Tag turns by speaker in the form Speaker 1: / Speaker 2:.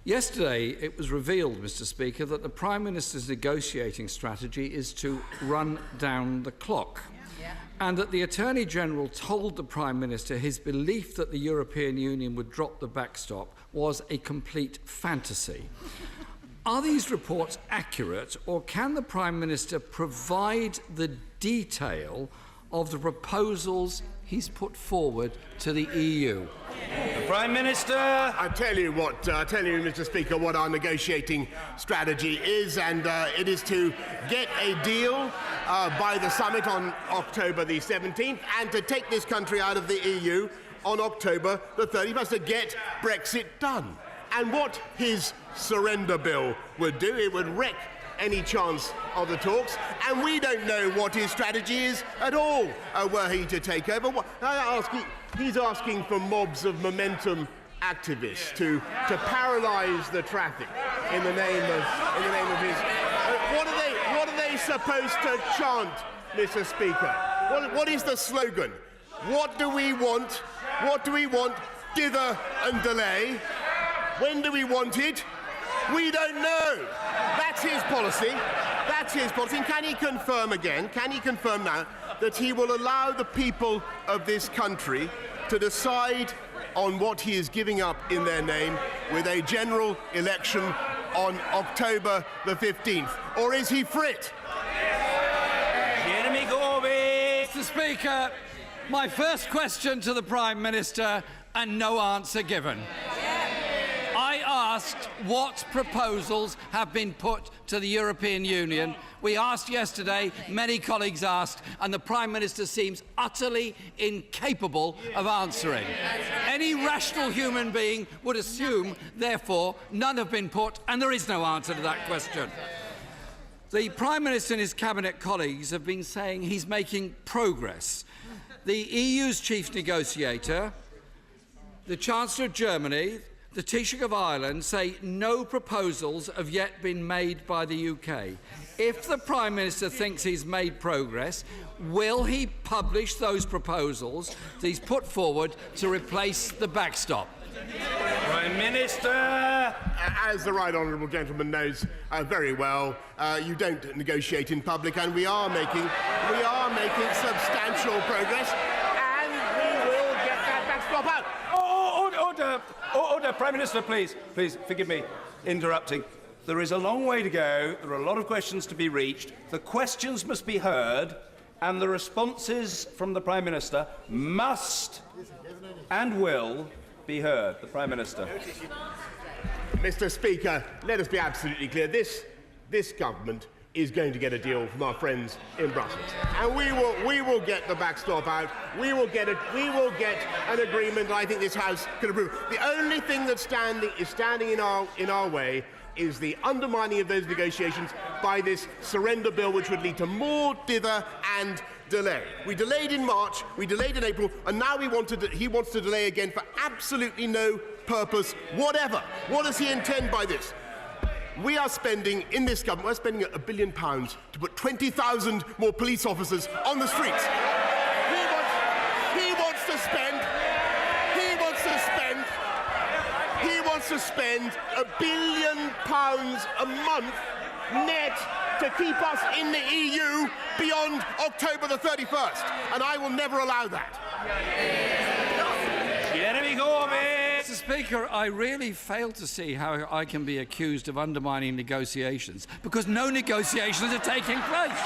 Speaker 1: Yesterday, it was revealed, Mr. Speaker, that the Prime Minister's negotiating strategy is to run down the clock, and that the Attorney-General told the Prime Minister his belief that the European Union would drop the backstop was a complete fantasy. Are these reports accurate, or can the Prime Minister provide the detail of the proposals he's put forward to the EU?
Speaker 2: The Prime Minister.
Speaker 3: I tell you, Mr. Speaker, what our negotiating strategy is, and it is to get a deal by the summit on October the 17th, and to take this country out of the EU on October the 31st, to get Brexit done. And what his surrender bill would do, it would wreck any chance of the talks, and we don't know what his strategy is at all were he to take over. He's asking for mobs of momentum activists to paralyse the traffic in the name of his. What are they supposed to chant, Mr. Speaker? What is the slogan? What do we want? What do we want? Dither and delay. When do we want it? We don't know. That's his policy. That's his policy. And can he confirm again, can he confirm now, that he will allow the people of this country to decide on what he is giving up in their name with a general election on October the 15th? Or is he for it?
Speaker 2: Jeremy Corbyn.
Speaker 1: Mr. Speaker, my first question to the Prime Minister, and no answer given. I asked what proposals have been put to the European Union. We asked yesterday, many colleagues asked, and the Prime Minister seems utterly incapable of answering. Any rational human being would assume, therefore, none have been put, and there is no answer to that question. The Prime Minister and his Cabinet colleagues have been saying he's making progress. The EU's chief negotiator, the Chancellor of Germany, the Taoiseach of Ireland say no proposals have yet been made by the UK. If the Prime Minister thinks he's made progress, will he publish those proposals that he's put forward to replace the backstop?
Speaker 2: Prime Minister.
Speaker 3: As the right honourable gentleman knows very well, you don't negotiate in public, and we are making substantial progress, and we will get that backstop out.
Speaker 2: Order, Prime Minister, please forgive me interrupting. There is a long way to go. There are a lot of questions to be reached. The questions must be heard, and the responses from the Prime Minister must and will be heard. The Prime Minister.
Speaker 3: Mr. Speaker, let us be absolutely clear. This government is going to get a deal from our friends in Brussels, and we will get the backstop out. We will get an agreement. I think this House can approve. The only thing that's standing in our way is the undermining of those negotiations by this surrender bill, which would lead to more dither and delay. We delayed in March, we delayed in April, and now he wants to delay again for absolutely no purpose whatever. What does he intend by this? We are spending, in this government, we're spending £1 billion to put 20,000 more police officers on the streets. He wants to spend £1 billion a month net to keep us in the EU beyond October the 31st, and I will never allow that.
Speaker 2: Jeremy Corbyn.
Speaker 1: Mr. Speaker, I really fail to see how I can be accused of undermining negotiations, because no negotiations are taking place.